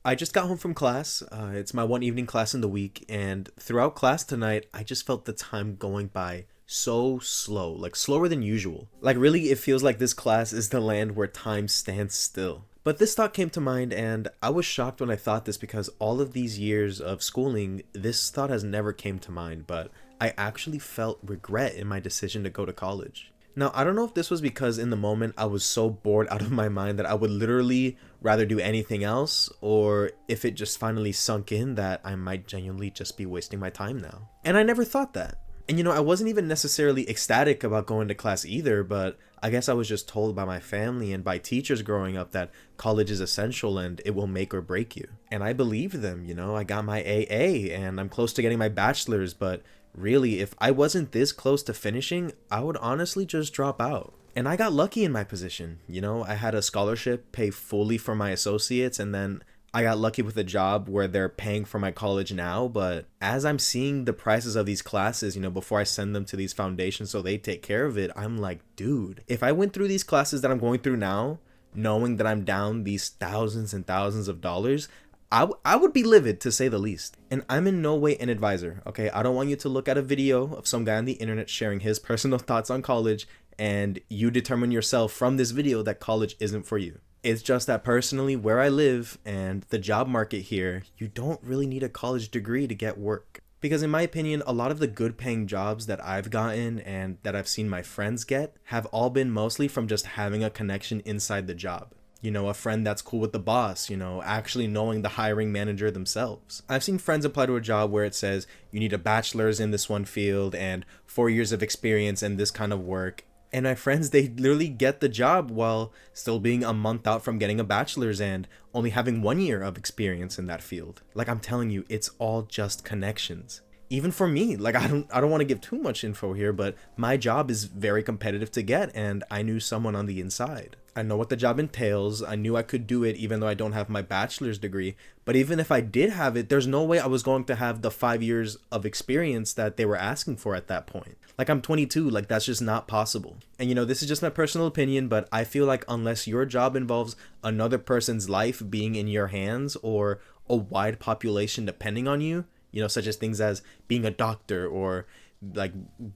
I just got home from class. It's my one evening class in the week, and throughout class tonight, I just felt the time going by so slow, like slower than usual. Like, really, it feels like this class is the land where time stands still. But this thought came to mind, and I was shocked when I thought this because all of these years of schooling, this thought has never came to mind, but I actually felt regret in my decision to go to college. Now, I don't know if this was because in the moment I was so bored out of my mind that I would literally rather do anything else, or if it just finally sunk in that I might genuinely just be wasting my time now. And I never thought that. And I wasn't even necessarily ecstatic about going to class either, but I guess I was just told by my family and by teachers growing up that college is essential and it will make or break you. And I believed them, I got my AA and I'm close to getting my bachelor's, but really, if I wasn't this close to finishing, I would honestly just drop out. And I got lucky in my position. I had a scholarship pay fully for my associates, and then I got lucky with a job where they're paying for my college now. But as I'm seeing the prices of these classes, before I send them to these foundations so they take care of it, I'm like, dude, if I went through these classes that I'm going through now, knowing that I'm down these thousands and thousands of dollars, I would be livid, to say the least. And I'm in no way an advisor, okay? I don't want you to look at a video of some guy on the internet sharing his personal thoughts on college and you determine yourself from this video that college isn't for you. It's just that personally, where I live and the job market here, you don't really need a college degree to get work. Because in my opinion, a lot of the good paying jobs that I've gotten and that I've seen my friends get have all been mostly from just having a connection inside the job. A friend that's cool with the boss, actually knowing the hiring manager themselves. I've seen friends apply to a job where it says you need a bachelor's in this one field and 4 years of experience in this kind of work. And my friends, they literally get the job while still being a month out from getting a bachelor's and only having 1 year of experience in that field. Like, I'm telling you, it's all just connections. Even for me, like, I don't want to give too much info here, but my job is very competitive to get, and I knew someone on the inside. I know what the job entails. I knew I could do it even though I don't have my bachelor's degree. But even if I did have it, there's no way I was going to have the 5 years of experience that they were asking for at that point. Like, I'm 22, like, that's just not possible. And this is just my personal opinion, but I feel like unless your job involves another person's life being in your hands or a wide population depending on you, such as things as being a doctor or like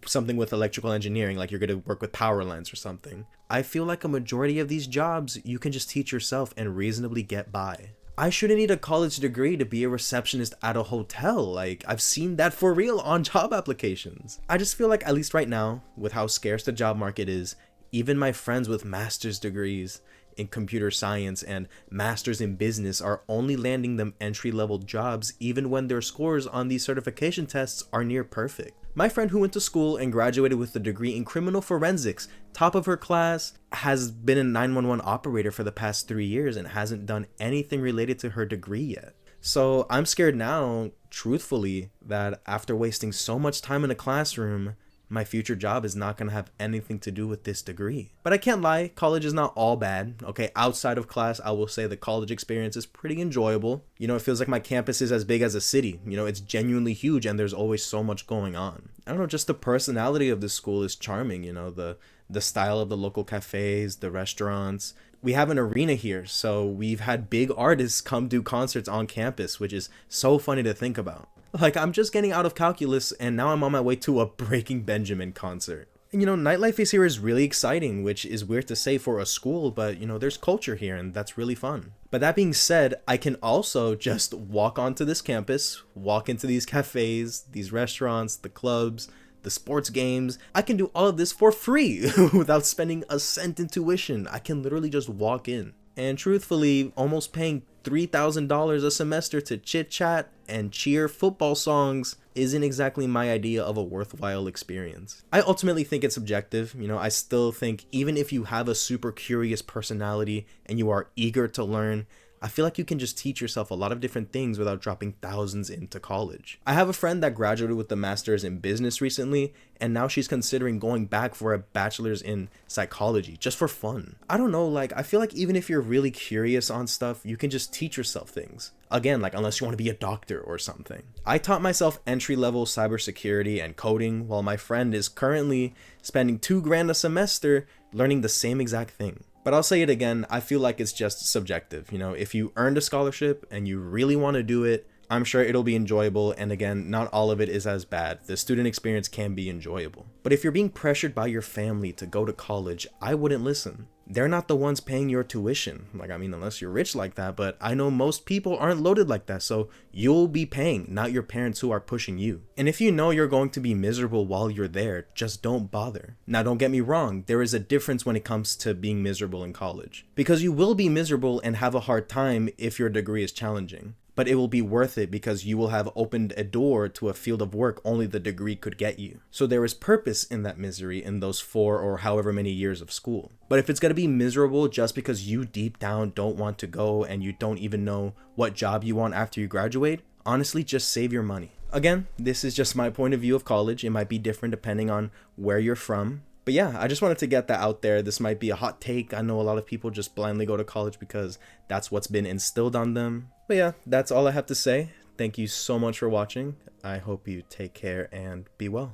something with electrical engineering, like you're going to work with power lines or something. I feel like a majority of these jobs, you can just teach yourself and reasonably get by. I shouldn't need a college degree to be a receptionist at a hotel. Like, I've seen that for real on job applications. I just feel like, at least right now, with how scarce the job market is, even my friends with master's degrees in computer science and masters in business are only landing them entry-level jobs even when their scores on these certification tests are near perfect. My friend who went to school and graduated with a degree in criminal forensics, top of her class, has been a 911 operator for the past 3 years and hasn't done anything related to her degree yet. So I'm scared now, truthfully, that after wasting so much time in a classroom, my future job is not going to have anything to do with this degree. But I can't lie, college is not all bad. Okay, outside of class, I will say the college experience is pretty enjoyable. It feels like my campus is as big as a city. It's genuinely huge and there's always so much going on. I don't know, just the personality of this school is charming, the style of the local cafes, the restaurants. We have an arena here, so we've had big artists come do concerts on campus, which is so funny to think about. Like, I'm just getting out of calculus and now I'm on my way to a Breaking Benjamin concert. And nightlife is here is really exciting, which is weird to say for a school, but there's culture here and that's really fun. But that being said, I can also just walk onto this campus, walk into these cafes, these restaurants, the clubs, the sports games. I can do all of this for free without spending a cent in tuition. I can literally just walk in. And truthfully, almost paying $3,000 a semester to chit-chat and cheer football songs isn't exactly my idea of a worthwhile experience. I ultimately think it's subjective. I still think even if you have a super curious personality and you are eager to learn, I feel like you can just teach yourself a lot of different things without dropping thousands into college. I have a friend that graduated with a master's in business recently, and now she's considering going back for a bachelor's in psychology, just for fun. I don't know, like, I feel like even if you're really curious on stuff, you can just teach yourself things. Again, like, unless you want to be a doctor or something. I taught myself entry-level cybersecurity and coding, while my friend is currently spending $2,000 a semester learning the same exact thing. But I'll say it again, I feel like it's just subjective. You know, if you earned a scholarship and you really want to do it, I'm sure it'll be enjoyable, and again, not all of it is as bad. The student experience can be enjoyable. But if you're being pressured by your family to go to college, I wouldn't listen. They're not the ones paying your tuition. Like, I mean, unless you're rich like that, but I know most people aren't loaded like that, so you'll be paying, not your parents who are pushing you. And if you know you're going to be miserable while you're there, just don't bother. Now, don't get me wrong, there is a difference when it comes to being miserable in college. Because you will be miserable and have a hard time if your degree is challenging. But it will be worth it because you will have opened a door to a field of work only the degree could get you. So there is purpose in that misery in those 4 or however many years of school. But if it's going to be miserable just because you deep down don't want to go and you don't even know what job you want after you graduate, honestly, just save your money. Again, this is just my point of view of college. It might be different depending on where you're from. But yeah, I just wanted to get that out there. This might be a hot take. I know a lot of people just blindly go to college because that's what's been instilled on them. But yeah, that's all I have to say. Thank you so much for watching. I hope you take care and be well.